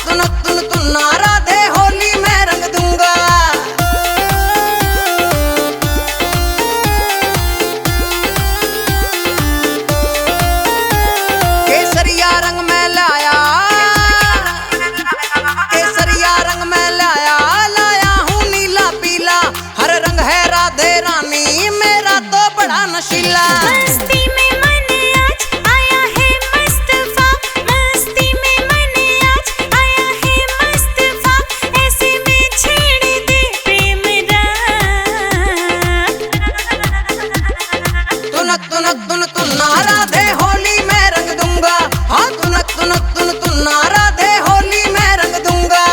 तुन्ना राधे होली में रंग दूंगा। केसरिया रंग में लाया, केसरिया रंग में लाया, लाया हूँ नीला पीला, हर रंग है राधे रानी मेरा तो बड़ा नशीला। मस्ती में मन आज आया है मुस्तफा, मस्ती में मन आज आया है मुस्तफा, ऐसे में छेड़ दे प्रेम राग। तुन्ना राधे होली में रंग दूंगा। हाँ तुन्ना राधे होली में रंग दूंगा।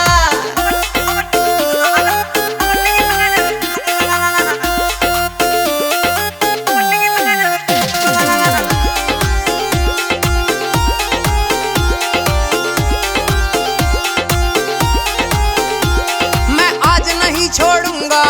मैं आज नहीं छोड़ूंगा,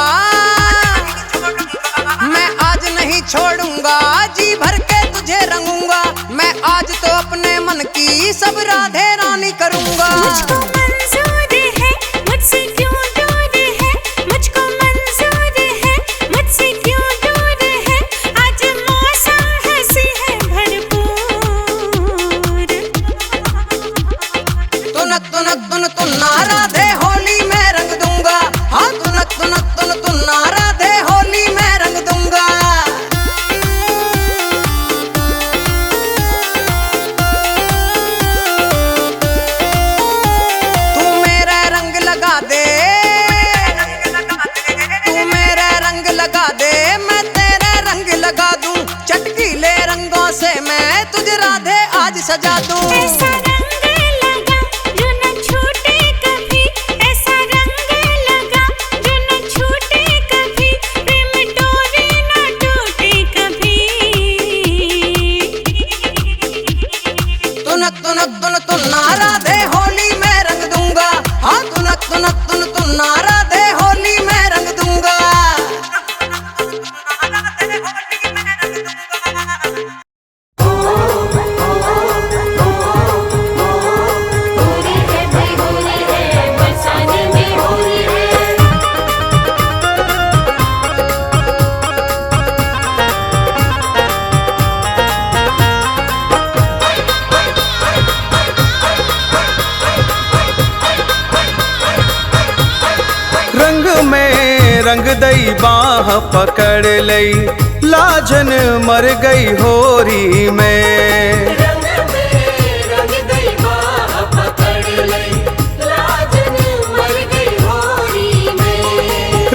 मैं आज नहीं छोड़ूंगा, जी भर के तुझे रंगूंगा। मैं आज तो अपने मन की सब राधे रानी करूंगा। मुझको मंजूर है, मुझसे क्यों दूर है, मुझको मंजूर है, मुझसे क्यों दूर है, आज मौसम हंसी है भरपूर। तुन्ना राधे होली में रंग दूंगा। हाँ तुन्ना राधे होली में रंग दूंगा। तू मेरा रंग लगा दे, तू मेरा रंग लगा दे, मैं तेरा रंग लगा दूं। चटकीले रंगों से मैं तुझे राधे आज सजा दूं। ऐसा रंग लगा जो न छूटे कभी, ऐसा रंग लगा जो न छूटे कभी, प्रेम डोरे न टूटे कभी। तुन्ना राधे होली में रंग दूंगा। हाँ तुन्ना राधे होली में रंग दूंगा। होली है भाई होली है, बरसाने में होली है। रंग में रंग दई बाह पकड़ लई, लाजन मर गई होरी में। रंग में रंग दई बाह पकड़ लई, लाजन मर गई होली में।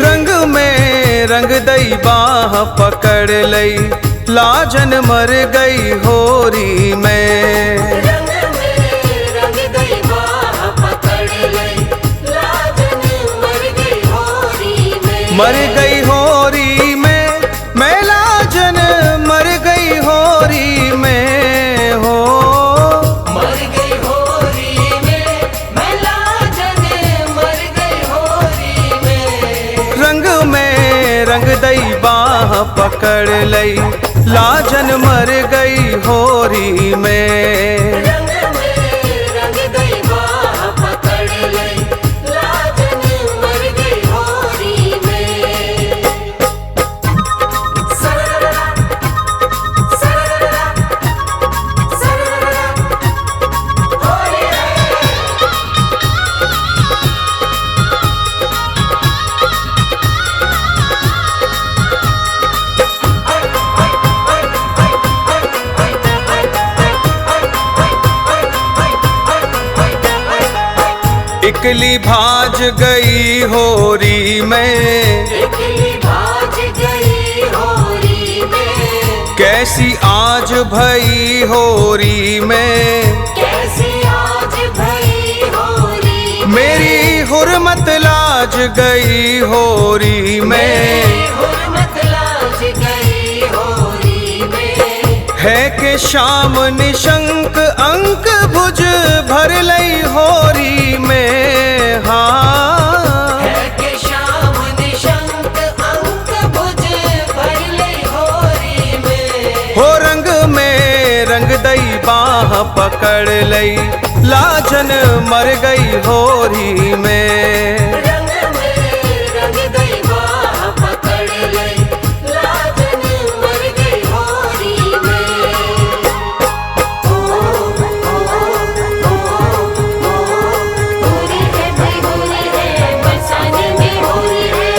रंग में रंग दई बाह पकड़ लई, लाजन मर गई होरी में। रंग में रंग दई बाह पकड़ लई, लाजन मर गई होली में। मर गई होरी में, मैं लाजन मर गई होरी में हो। मर गई होली में, मैं लाजन मर गई होली में। रंग में रंग दई बाह पकड़ लई, लाजन मर गई होरी में। रंग में रंग दई बाह पकड़ लई, लाजन मर गई होली में। सरररा सरररा सरररा होली है। इकली भाज गई होरी में, इकली भाज गई होली में। कैसी आज भई होरी में। कैसी आज भई होली में। मेरी हुर्मत लाज गई होरी में। हुर्मत लाज गई होली में। है के शाम निशंक अंक भुज भर लई होरी में। हाँ है के शाम निशंक अंक भुज भर लई होली में। हो रंग में रंग दई बाह पकड़ लई, लाजन मर गई होरी में। रंग में रंग गई बाह पकड़ लई, लाजन मर गई होरी में। होरी है भाई होरी है, बरसाने में होरी है।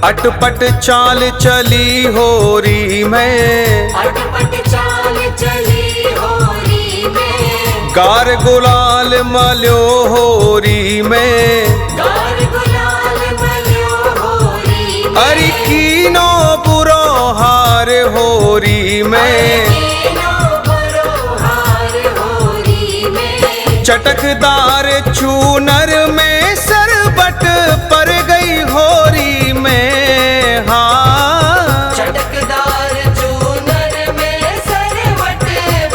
अटपट चाल चली होरी में, अटपट चाल चली होरी में। गार गुलाल मल्यो होरी में। गार गुलाल मल्यो होरी में। अरे कीनो बुरो हार होरी में। कीनो बुरो हार होरी में। चटकदार चूनर में सरबट पर गई होरी में। हाँ चटकदार चूनर में सरवट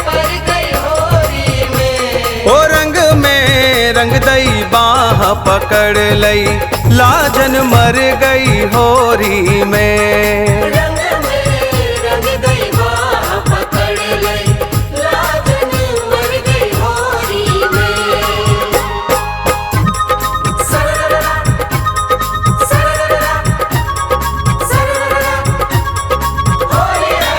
पर गई होरी में। ओ रंग में रंग दई बाह पकड़ लई, लाजन मर गई होरी में। रंग में रंग गई बाह पकड़ लई, लाजन मर गई होरी में। सरररा सरररा सरररा होरी है।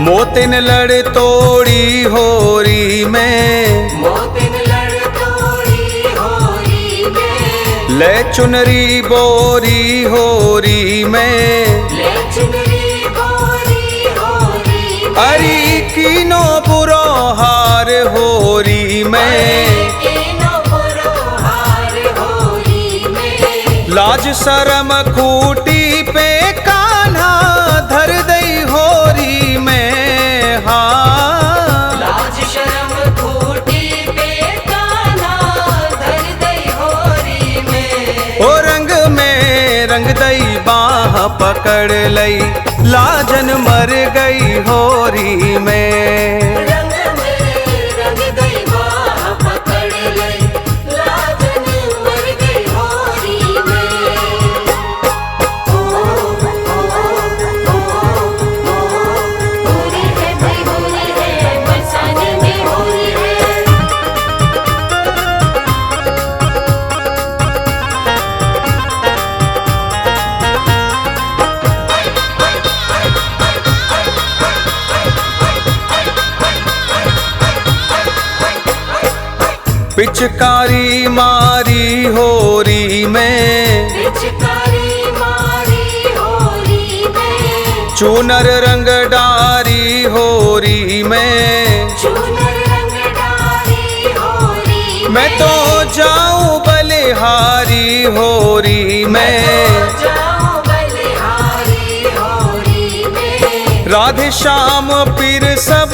मोतिन लड़ तोड़ी होरी में, मोतिन लड़ तोड़ी होरी में। ले चुनरी बोरी होरी में। ले चुनरी बोरी होरी में। अरी कीनो बुरो हार होरी में। कीनो बुरो हार होरी में। लाज शरम खूटी पे कान्हा धर दई होरी में। हाँ लाज शर्म खूटी पे कान्हा धर दई होरी में। ओ रंग में रंग दई बाह पकड़ लई, लाजन मर गई होरी में। रंग में रंग गई बाह पकड़ लई, लाजन मर गई होरी में। होरी है भाई होरी है, बरसाने में होरी है। पिचकारी मारी होरी में, पिचकारी मारी होरी में। चूनर रंग डारी होरी में। चूनर रंग डारी होरी में। मैं तो जाऊं बलिहारी होरी में। जाऊं बलिहारी होरी में। राधे श्याम पीर सब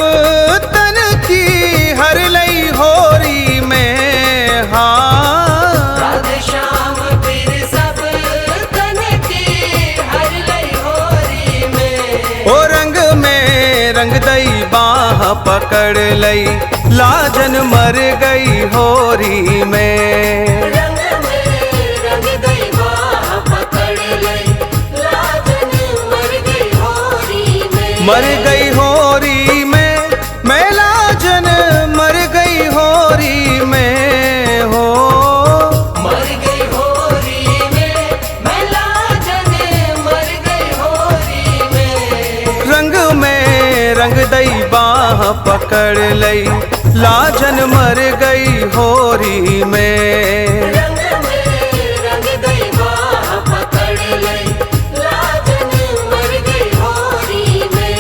तन की हर लई होरी में। हाँ राधे श्याम पीर सब तन की हर लई होरी में। ओ रंग में रंग दई बाह पकड़ लई, लाजन मर गई होरी में। रंग में रंग गई बाह पकड़ लई, लाजन मर गई होरी में। मर गई होरी में, मैं लाजन मर गई होरी में। हो मर गई होरी में, मैं लाजन मर गई होरी में। रंग में रंग दई बाह पकड़ लई, लाजन मर गई होरी में। रंग में रंग गई बाह पकड़ लई, लाजन मर गई होरी में।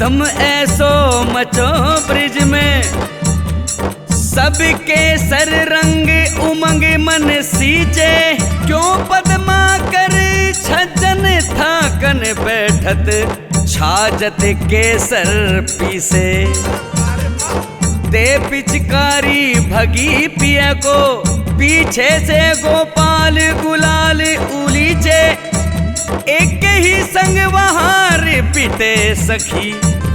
ऊधम ऐसो मचो ब्रिज में, सबके सर रंग उमंग मन सींचे। क्यों पद्मा कर छजन थाकन बैठत, छाजत केसर पीसे। दे पिचकारी भगी पिया को, पीछे से गोपाल गुलाल उलीचे। एक ही संग वहार पीते सखी,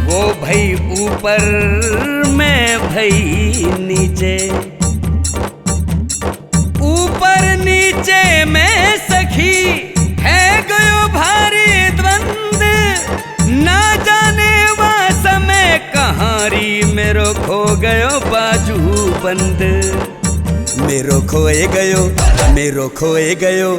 वो भई ऊपर मैं भई नीचे। ऊपर नीचे में सखी है गयो भारी द्वंद, ना जाने वह समय कहारी मेरो खो गयो बाजू बंद। मेरो खोए गयो, मेरो खोए गयो,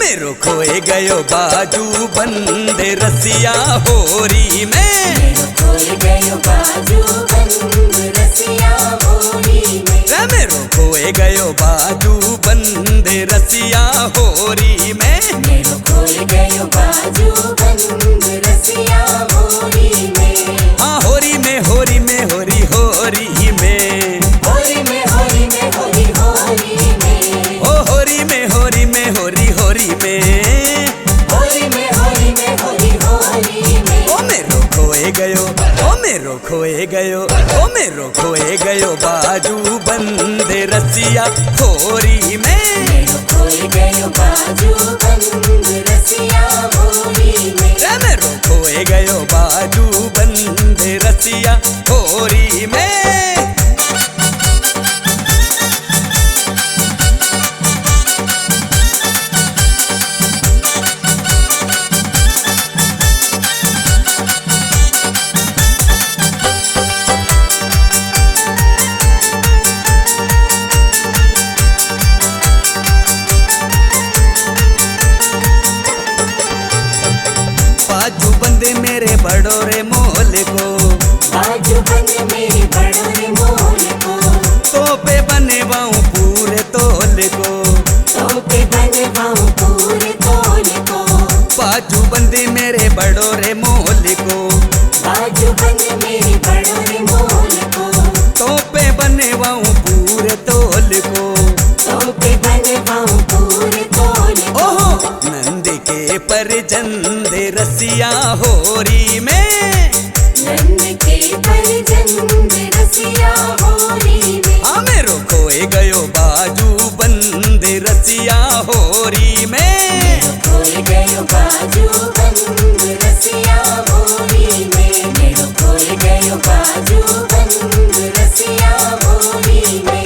मेरो खोए गयो बाजू बंद रसिया होरी में। मेरो खोए गयो बाजू बंद रसिया होरी में। मेरो खोए गयो बाजू बंद रसिया होरी में। मेरो खोए गयो बाजू बंद रसिया होरी में। हाँ होरी में, होरी में, होरी होरी में, होरी में, होरी में, होरी होरी में। ओ होरी में, होरी में, होरी होरी में, होरी में, होरी में, होरी होरी में। ओ मेरो खोए गयो, ओ मेरो खोए गयो, ओ मेरो खोए गयो बाजू बंद रसिया होरी में। मेरो खोए गयो बाजू बंद रसिया होरी में। मेरो खोए गयो बाजू बंद रसिया होरी में। बाजू बंद मेरे बड़ोरे मोल को, बाजू बंद मेरे बड़ोरे मोल को। तो पे बनवाऊं पूरे तोल को, तो पे बनवाऊं पूरे तोल को। बाजू बंद मेरे बड़ोरे मोल को, बाजू बंद मेरे बड़ोरे मोल को। तो पे बनवाऊं पूरे तोल को। तो पे बनवाऊं पूरे तोल को। ओहो नंद के परजंद रसिया होरी में। नंद के परजंद रसिया होरी में। हाँ मेरो खोए गयो बाजू बंद रसिया होरी में। मेरो खोए गयो बाजू बंद रसिया होरी में। मेरो खोए गयो बाजू बंद रसिया होरी में।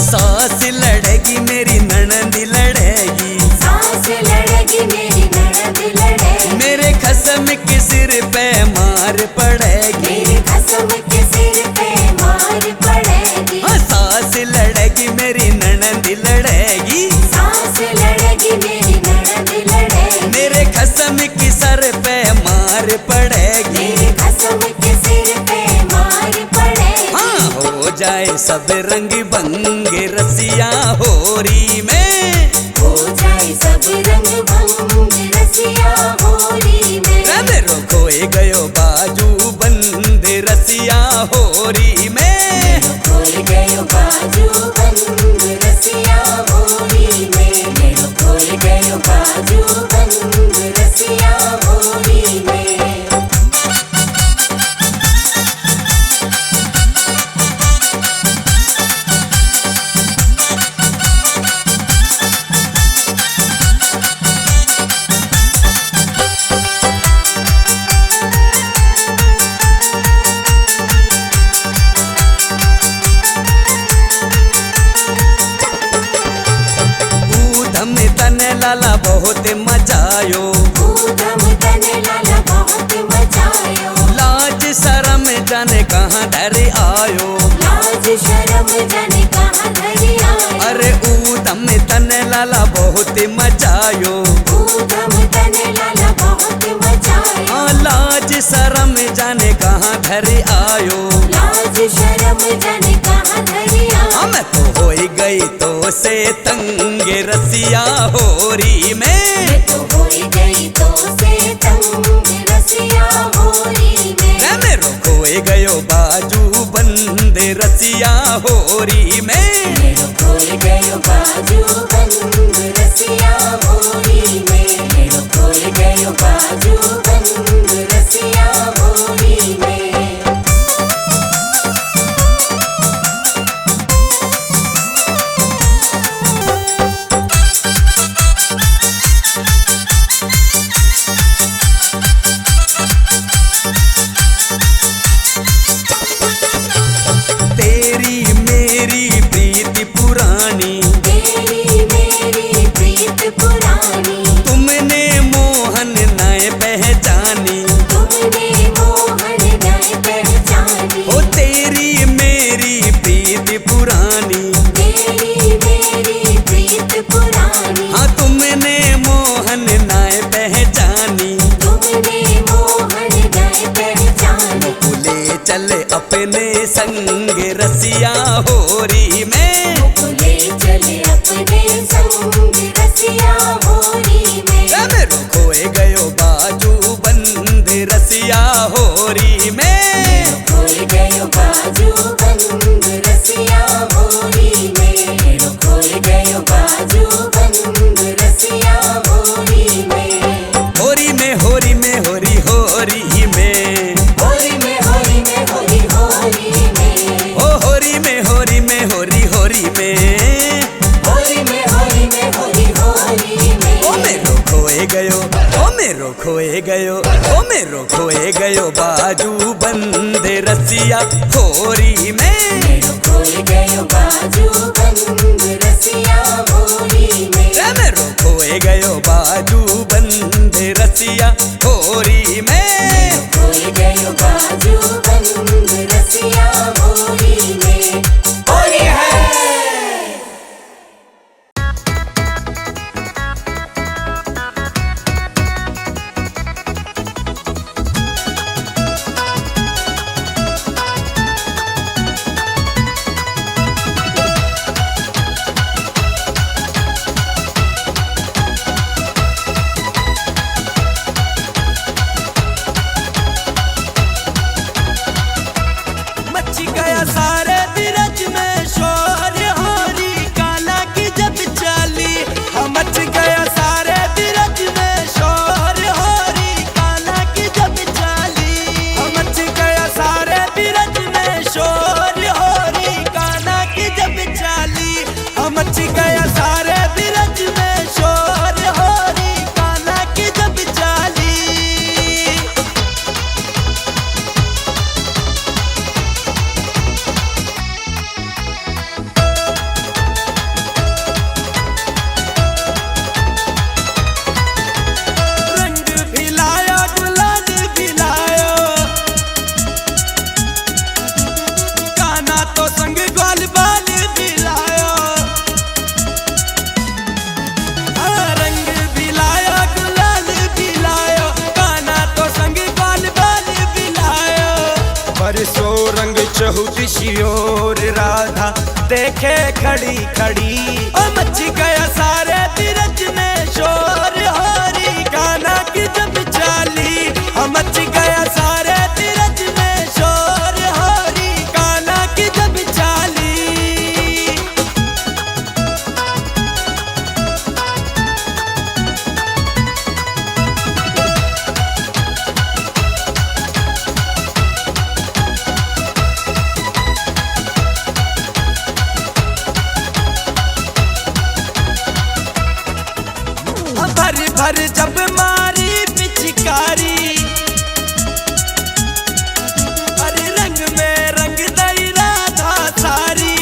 सास लड़ेगी मेरी ननद लड़ेगी, सांस लड़ेगी मेरी ननद लड़ेगी। मेरे खसम के सिर पे मार पड़ेगी। मेरे खसम के सिर पे मार पड़ेगी। हाँ सास लड़ेगी मेरी ननद लड़ेगी, सांस लड़ेगी मेरी ननद लड़ेगी। मेरे खसम के सर पे मार पड़ेगी। मेरे खसम के सिर पे मार पड़ेगी। हाँ हो जाए सब रंग भंग रसिया होरी में। हो जाए सब रंग भंग रसिया होरी में। मेरो खोए गयो बाजू बंद रसिया होरी में। मेरो खोए गयो बाजू बंद रसिया होरी में। मेरो खोए गयो बाजू बंद रसिया होरी में। ऊधम तन लाला बहुत मचायो, ऊधम तने लाला बहुत मचायो। लाज शरम जाने कहाँ डर आयो। लाज शरम जाने कहाँ धरी आयो। अरे ऊधम तन लाला बहुत मचायो, ऊधम तने लाला बहुत मचायो। हाँ धर आयो। लाज शर्म जाने कहाँ धरिया। हम तो हो गई तो से तंग रसिया होरी में। मैं तो होई गई तो से तंग रसिया होरी में। मेरो खोए गयो बाजू बंद रसिया होरी में। मेरो खोए गयो बाजू बंद रसिया होरी में। मेरो खोए गयो बाजू बंद रसिया होरी में। तेरी मेरी प्रीति पुरानी। तेरी मेरी प्रीत पुरानी। तुमने मोहन नए पहचानी। तुमने मोहन नए पहचानी। ओ तेरी मेरी प्रीति पुरानी। तेरी मेरी प्रीत पुरानी। हाँ तुमने मोहन नए पहचानी। तुमने मोहन नए पहचानी। मुकुले चले अपने संग रसिया होरी में। मुकुले चले अपने संग रसिया होरी में। मेरो खोए गयो बाजू बंद रसिया होरी में। खोए गयो बाजू बंद रसिया होरी में। मेरो खोए गयो बाजू बंद रसिया होरी में। होरी में होरी में होरी होरी में। होरी में होरी में होरी होरी में। ओ होरी में होरी में होरी होरी में। होरी में होरी में होरी होरी में। ओ मेरो खोए गयो, ओ मेरो खोए गयो, ओ मेरो खोए गयो बाजू बंद रसिया होरी में। मेरो खोए गयो बाजू बंद रसिया होरी में। मेरो खोए गयो बाजू बंद रसिया होरी में। खोए गयो बाजू बंद रसिया होरी में। होरी है। मची गया सारे बिरज में शोर होरी काला की जब चाली। हम मच गया सारे बिरज में शोर होरी काला की जब चाली। हम मच गया सारे बिरज में शोर होरी काला की जब चाली। हम मच गया सारे बिरज में शोर होरी काला की जब चाली। रंग भिलाया गुलाल भिलायो। काना तो संग ग्वाल बाल भिलायो। रंग भिलाया गुलाल भिलायो। काना तो संग ग्वाल बाल भिलायो। परसो रंग चहुदिशियोर राधा देखे खड़ी खड़ी। ओ मच गया सारे तिरज में शोर होरी काना की जब चाली। हम मच गया सारे तिरज में शोर होरी काना की जब चाली। भर भर जब मारी पिचकारी। अरे रंग में रंग दई राधा सारी।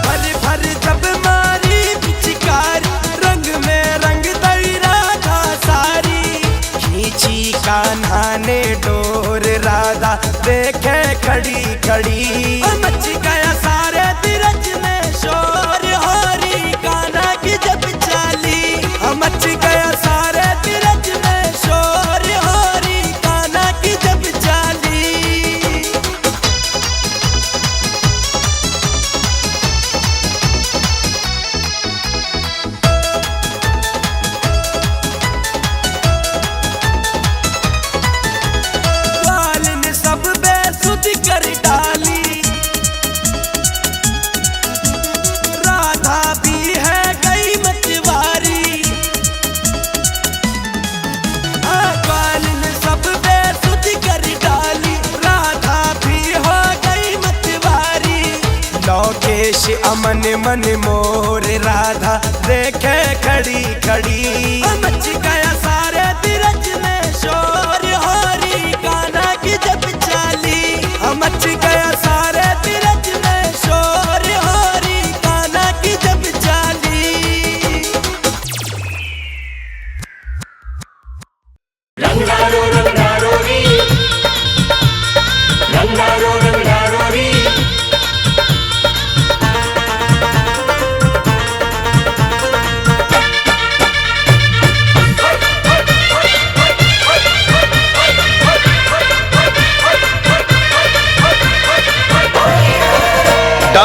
भर भर जब मारी पिचकारी। रंग में रंग दई राधा सारी। खींची कान्हा ने डोर राधा देखे खड़ी खड़ी। मच गया सारे तिरज में शोर होरी कान्हा की जब चाली। मच गया सारे तिरज में शोर होरी कान्हा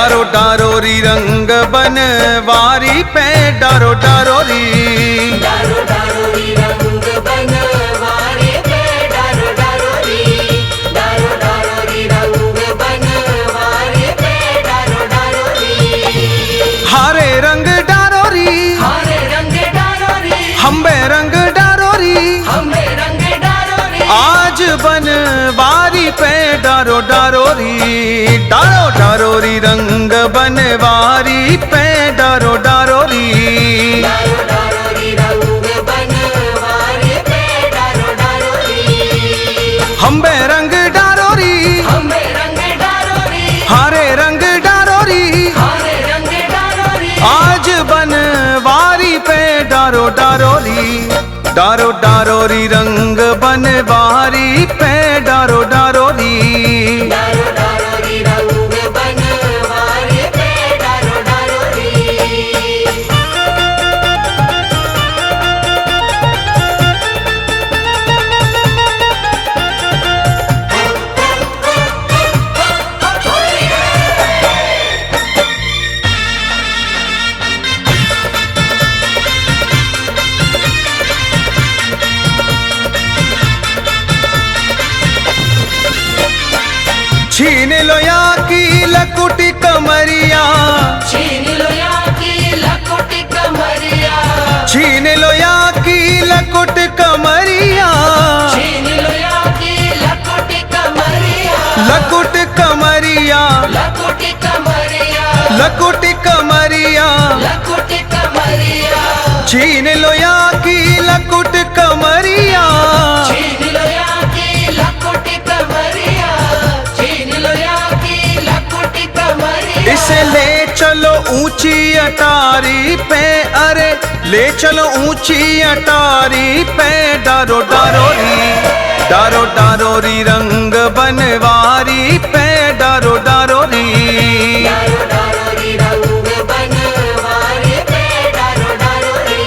डारो डारोरी रंग बनवारी पे डारो डारोरी डारो डारोरी रंग बनवारी पे डारो डारोरी डारो डारोरी रंग बनवारी पे डारो डारोरी हरे रंग डारोरी हरे रंग डारोरी हम्बे रंग डारोरी हमें रंग डारोरी आज बनवारी पे डारो डारोरी डारो डारोरी रंग बनवारी पे डारो डारोरी डारो डारोरी रंग बनवारी पे डारो डारोरी हम्बे रंग डारोरी हमें रंग डारोरी हरे रंग डारोरी हरे रंग डारोरी आज बनवारी पे डारो डारोरी डारो डारोरी रंग बनवारी पे डारो डारोरी डारो डारोरी रंग बनवारी पे डारो डारोरी छीन लो या की लकुटी कमरिया छीन लो या की लकुटी कमरिया छीन लो या की लकुट कमरिया छीन लो या की लकुटी कमरिया लकुट कमरिया लकुटी कमरिया लकुट कमरिया लकुटी कमरिया छीन लो या की लकुट कमरिया छीन लो या की लकुटी कमरिया छीन लो या की लकुटी कमरिया इसे ले चलो ऊंची अटारी पे अरे ले चलो ऊंची अटारी पे डारो डारोरी डारो डारोरी रंग बनवारी पे डारो डारोरी डारो डारोरी रंग बनवारी पे डारो डारोरी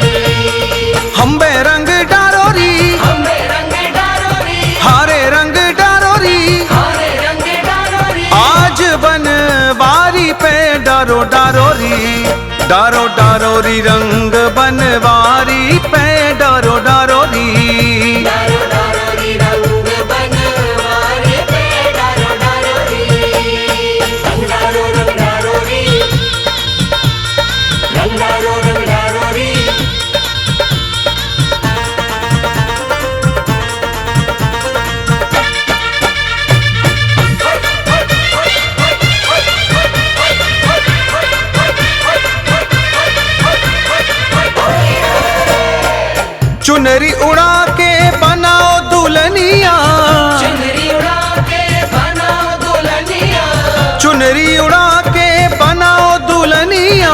हम्बे रंग डारोरी हमें रंग डारोरी हरे रंग डारोरी हरे रंग डारोरी आज बनवारी पे डारो डारोरी डारो डारोरी रंग बनवारी पे डारो डारोरी डारो डारोरी रंग बनवारी पे डारो डारोरी रंग डारो रंग डारोरी रंग डारो रंग डारोरी चुनरी उड़ा के बनाओ दुल्हनिया चुनरी उड़ा के बनाओ दुल्हनिया चुनरी उड़ा के बनाओ दुल्हनिया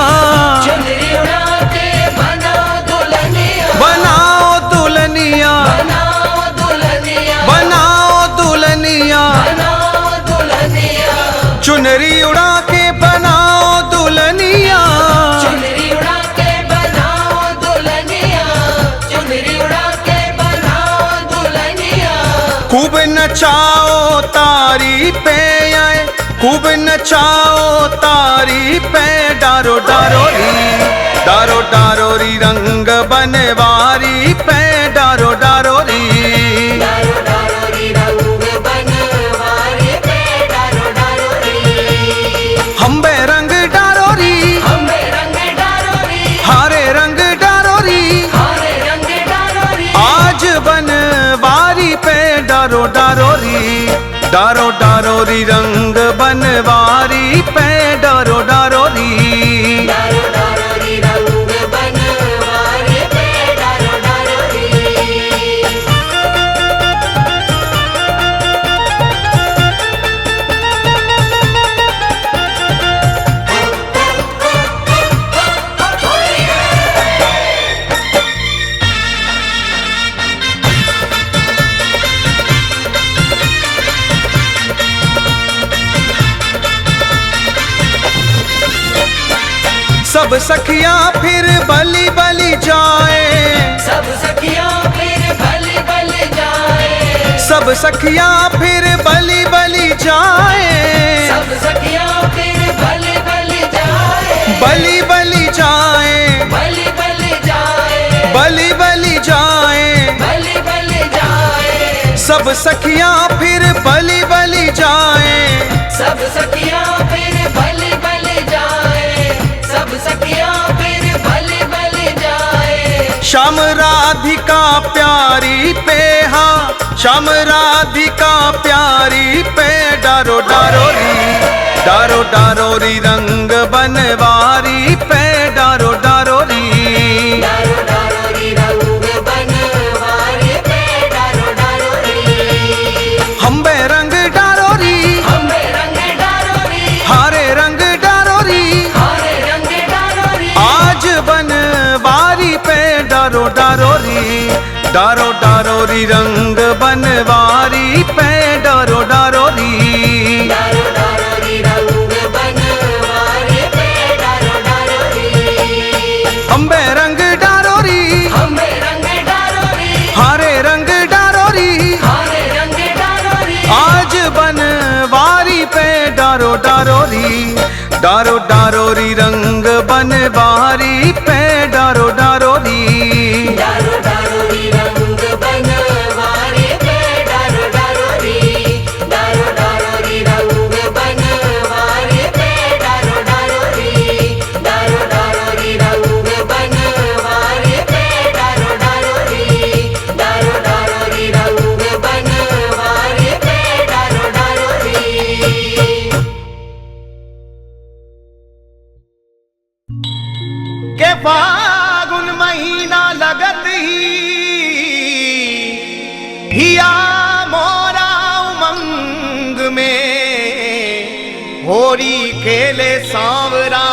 चुनरी उड़ा के बनाओ दुल्हनिया बनाओ दुल्हनिया बनाओ दुल्हनिया बनाओ दुल्हनिया बनाओ दुल्हनिया चुनरी उड़ा के बनाओ दुल्हनिया चुनरी उड़ा के बनाओ दुल्हनिया चुनरी उड़ा के बनाओ दुल्हनिया खूब नचाओ तारी पे आए खूब नचाओ तारी पे डारो डारोरी डारो डारोरी रंग बनवारी पे डारो डारोरी डारो डारोरी रंग बनवारी पे डारो डारोरी हम्बे रंग डारोरी हमें रंग डारोरी हरे रंग डारोरी हरे रंग डारोरी आज बनवारी पे डारो डारोरी डारो डारोरी रंग बनवारी पे डारो डारोरी डारो डारोरी रंग बनवारी पे डारो डारोरी सब सखियां फिर बलि बलि जाए सब सखियां फिर भले भले जाए सब सखियां फिर बलि बलि जाए सब सखियां फिर भले भले बलि बलि जाए, बलि बलि जाए, बलि बलि जाए, बलि बलि जाए, सब सखियां फिर बलि बलि जाए, सब सखियां फिर बलि बलि जाए, सब सखियां फिर बलि बलि जाए। श्याम राधिका प्यारी पे, हाँ श्याम राधिका प्यारी पे डारो डारो री, डारो डारो री रंग बनवारी पे डारो डारो री, डारो डारो री रंग बनवारी पे डारो डारो री, हम्बे रंग डारो री, हम्बे रंग डारो री, हारे रंग डारो री, हारे रंग डारो री, आज बनवारी पे डारो डारो री, डारो डारो री रंग बनवारी पे डारो डारो री, डारो डारो री रंग बनवारी पे डारो डारो री, हम्बे रंग डारो री, हम्बे रंग डारो री, हारे रंग डारो री, हारे रंग डारो री, आज बनवारी पे डारो डारो री, डारो डारो री रंग बनवारी पे डारो डारो री, डारो डारो री रंग बनवारी पे डारो डारो री, डारो डारो री रंग बनवारी पे डारो डारो री, डारो डारो री रंग बनवारी पे डारो डारो री, डारो डारो री रंग बनवारी पे डारो डारो री। के फागुन महीना लगत ही हिया मोरा उमंग में, होरी खेले सांवरा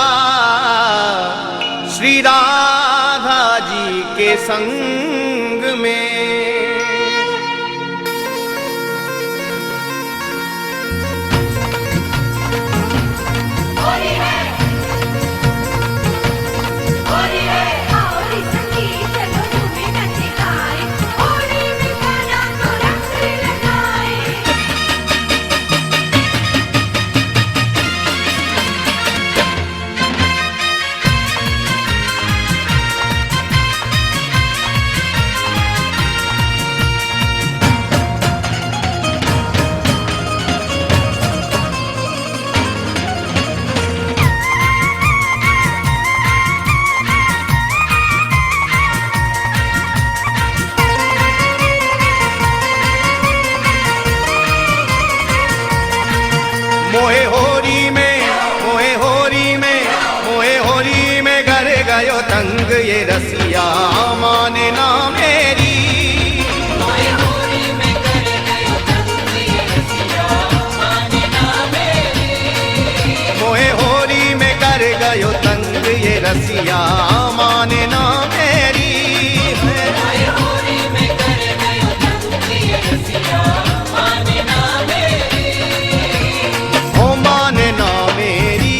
श्री राधा जी के संग में। होली है, होली है, आओ रे संगीत चलो झूमे नचे गाए, होली में गाना तो रंग लगाए। मोहे होरी में, मोहे होरी में, मोहे होरी में घर गयो तंग ये रसिया माने ना मेरी, मोहे होरी में कर गयो तंग ये रसिया माने ना मेरी, मोहे होरी में कर गयो तंग ये रसिया माने ना मेरी, मोहे होरी में कर गयो तंग ये रसिया माने ना मेरी, हो माने ना मेरी,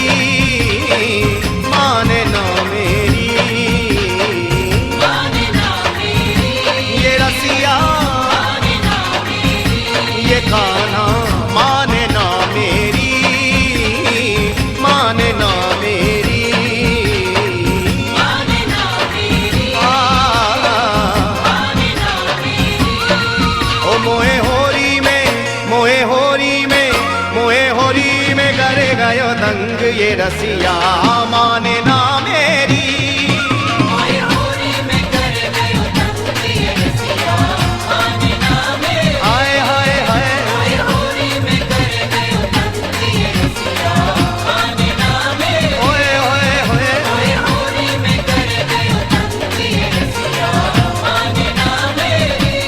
माने ना मेरी, माने ना मेरी, ये रसिया माने ना मेरी, ये खाना माने ना मेरी, माने ना मेरी, माने ना मेरी, माने ना मेरी, ओ मोहे होरी में, मोहे होरी में, मोहे होरी में करे गयो दंग ये रसिया माने ना मेरी, मोहे होरी में कर गयो तंग ये रसिया माने ना मेरी, हाय हाय हाय, मोहे होरी में कर गयो तंग ये रसिया माने ना मेरी, ओए ओए ओए, मोहे होरी में कर गयो तंग ये रसिया माने ना मेरी।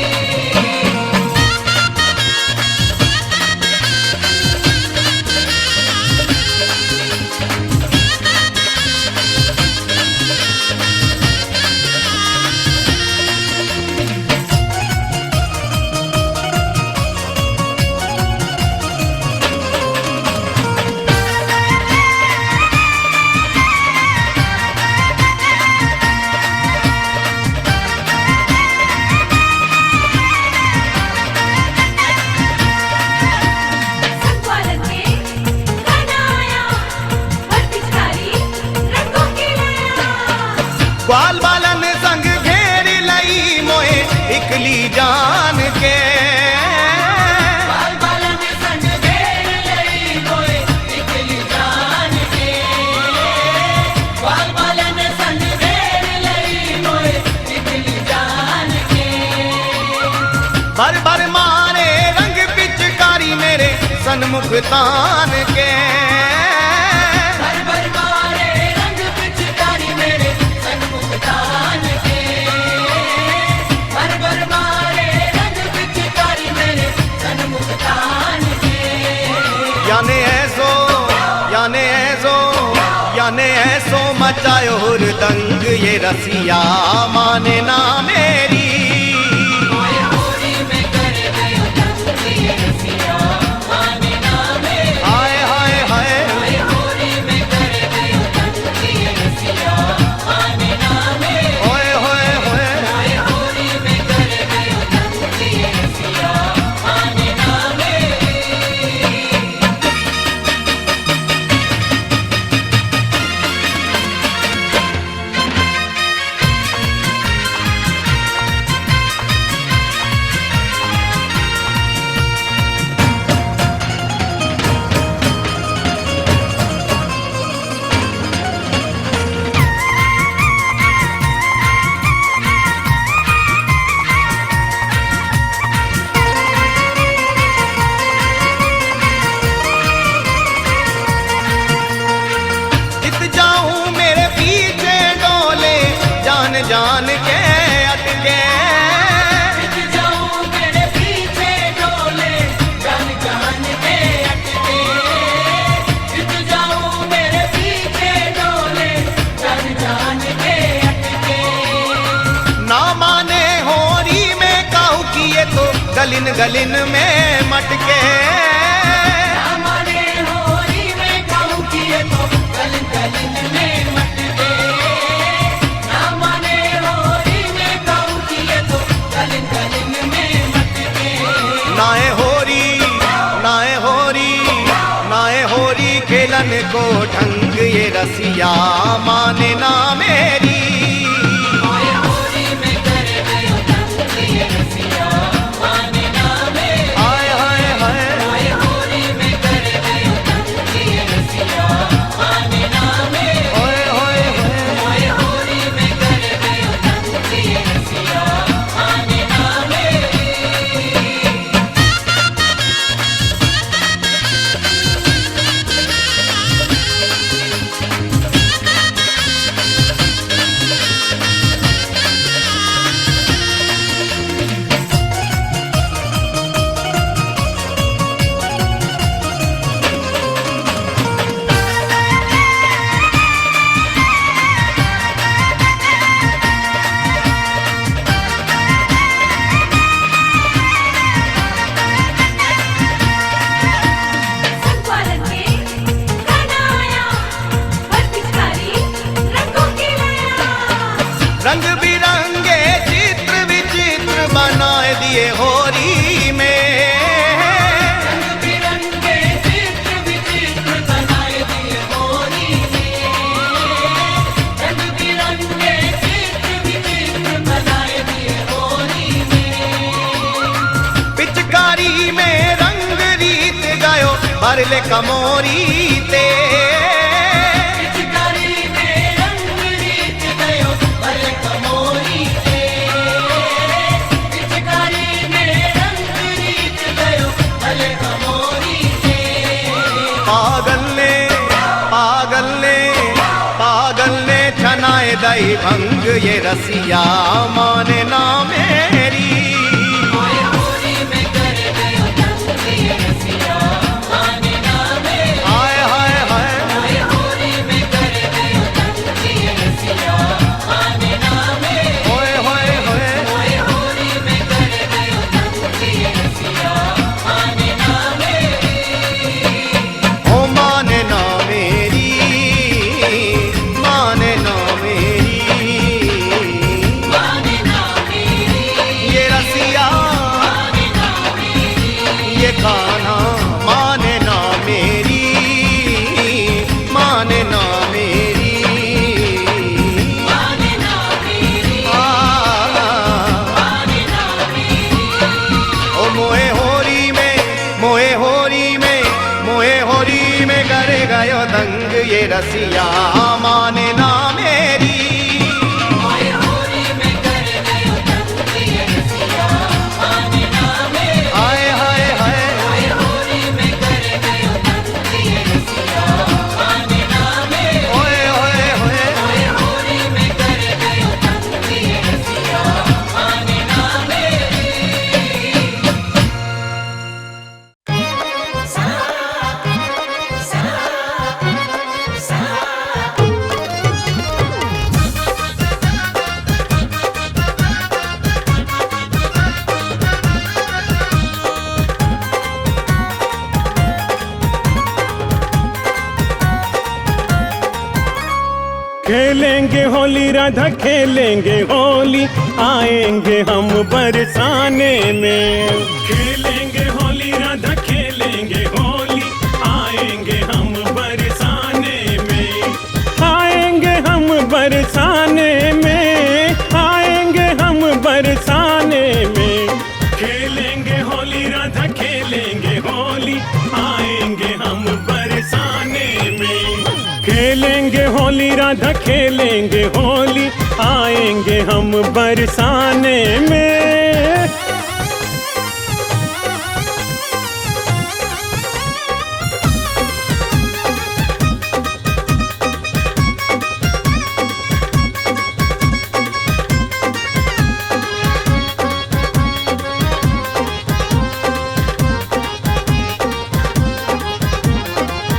ग्वाल बालन संग घेर लई मोए इकली जान के। बाल बालन संग घेर लई मोए इकली जान के। बाल बालन संग घेर लई मोए इकली जान के। भर भर मारे रंग पिचकारी मेरे सन्मुख तान के। भर भर मारे रंग पिचकारी मेरे सन्मुख तान के। भर भर मारे रंग पिचकारी मेरे सन्मुख तान के। याने ऐसो मचायो हुरदंग ये रसिया माने ना मेरी। मोए होरी में कर गयो दंग ये रसिया माने ना मेरी। हाय हाय हाय मोए होरी में कर गयो दंग ये रसिया माने ना मेरी। होए होए होए मोए होरी में कर गयो दंग ये रसिया माने ना मेरी। इत जाऊं मेरे पीछे डोले जान जान के अटके। इत जाऊं मेरे पीछे डोले जान जान के अटके। इत जाऊं मेरे पीछे डोले जान जान के अटके। ना माने होरी में काहू किए तो गलिन गलिन में मटके। हमारे होरी में काहू किए तो गलिन गलिन में मटके। हमारे होरी में काहू किए तो गलिन गलिन में मटके। नाए होरी खेलन को ढंग ये रसिया माने ना मेरी। मोए होरी में कर गयो दंग ये रसिया माने ना मेरी। हाय हाय हाय मोए होरी में कर गयो दंग ये रसिया माने ना मेरी। होए होए होए मोए होरी में कर गयो दंग ये रसिया माने ना मेरी। संपालन के गाना आया, हर पिचकारी रंगों की लाया। रंग बिरंगे चित्र विचित्र बनाए दिए होरी में। रंग बिरंगे चित्र विचित्र बनाए दिए होरी में। रंग बिरंगे चित्र विचित्र बनाए दिए होरी में। पिचकारी में रंग रीत गयो भरले कमोरी ते। पिचकारी में रंग रीत गयो भले कमोरी ते। पिचकारी में रंग रीत गयो भले कमोरी ते। पागल ने छनाए दई भंग ये रसिया माने ना मेरी। मोए होरी में कर गयो दंग ये रसिया माने ना मेरी। हाय हाय हाय मोए होरी में कर गयो दंग ये रसिया माने ना मेरी। होए होए होए मोए होरी में कर गयो दंग ये रसिया माने ना मेरी। ओ माने ना मेरी माने ना मेरी। माने ना मेरी। रसिया माने ना मेरी। हाय हाय हाय ओए ओए ओए खेलेंगे होली राधा खेलेंगे होली, आएंगे हम बरसाने में। खेलेंगे होली राधा खेलेंगे होली, आएंगे हम बरसाने में। आएंगे हम बरसाने में, आएंगे हम बरसाने में। खेलेंगे होली राधा खेलेंगे होली, आएंगे हम बरसाने में। खेलेंगे होली राधा खेलेंगे होली, आएंगे हम बरसाने में।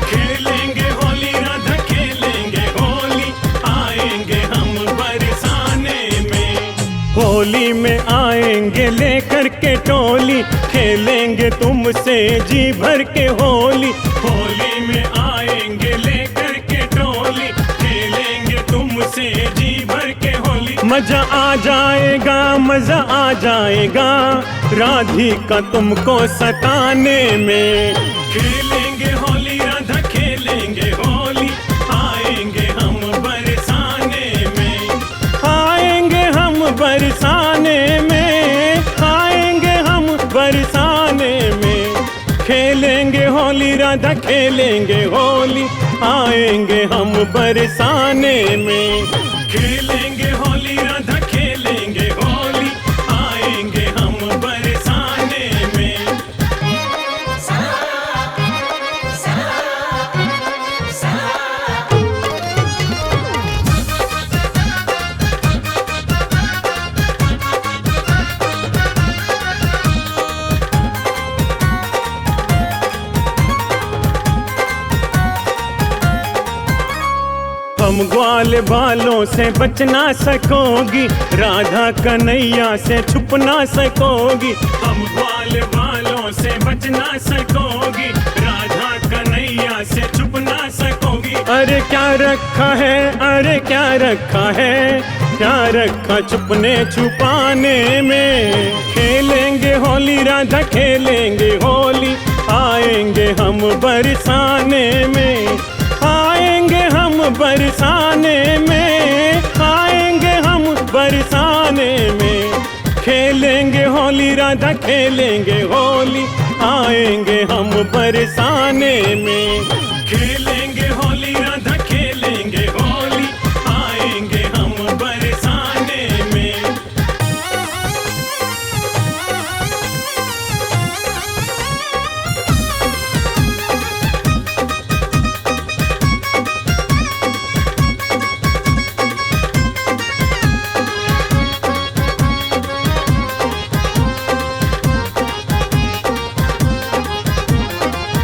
खेलेंगे होली राधा खेलेंगे होली, आएंगे हम बरसाने में। होली में आएंगे लेकर के टोली, खेलेंगे तुमसे जी भर के होली। होली में आएंगे लेकर के टोली, खेलेंगे तुमसे जी भर के होली। मजा आ जाएगा, मजा आ जाएगा, राधिका तुमको सताने में। खेलेंगे होली राधा खेलेंगे होली, आएंगे हम बरसाने में। आएंगे हम बरसाने में, आएंगे हम बरसाने में। खेलेंगे होली राधा खेलेंगे होली, आएंगे हम बरसाने में। खेलेंगे होली राधा खेलेंगे होली, आएंगे हम बरसाने में। हम ग्वाल बालों से बच ना सकोगी, राधा कन्हैया से छुप ना सकोगी। हम ग्वाल बालों से बच ना सकोगी, राधा कन्हैया से छुप ना सकोगी। अरे क्या रखा है, अरे क्या रखा है, क्या रखा छुपने छुपाने में। खेलेंगे होली राधा खेलेंगे होली, आएंगे हम बरसाने में। आएंगे हम बरसाने में, आएंगे हम बरसाने में। खेलेंगे होली राधा खेलेंगे होली, आएंगे हम बरसाने में। खेलेंगे होली राधा खेलेंगे होली, आएंगे हम बरसाने में।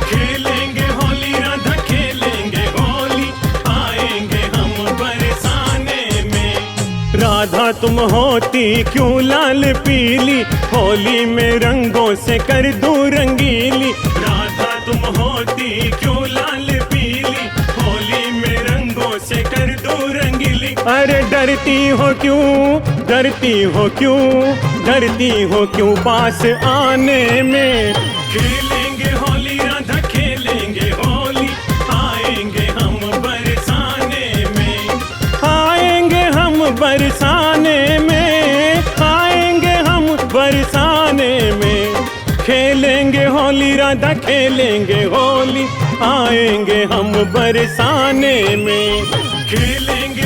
खेलेंगे होली राधा खेलेंगे होली, आएंगे हम बरसाने में। राधा तुम होती क्यों लाल पीली, होली में रंगों से कर दूं रंगीली। राधा तुम होती क्यों लाल पीली, होली में रंगों से कर दूं रंगीली। अरे डरती हो क्यों, डरती हो क्यों, डरती हो क्यों पास आने में। खेलेंगे होली राधा खेलेंगे होली, आएंगे हम बरसाने में। आएंगे हम बरसाने में, आएंगे हम बरसाने में। खेलेंगे होली राधा खेलेंगे होली, आएंगे हम बरसाने में, खेलेंगे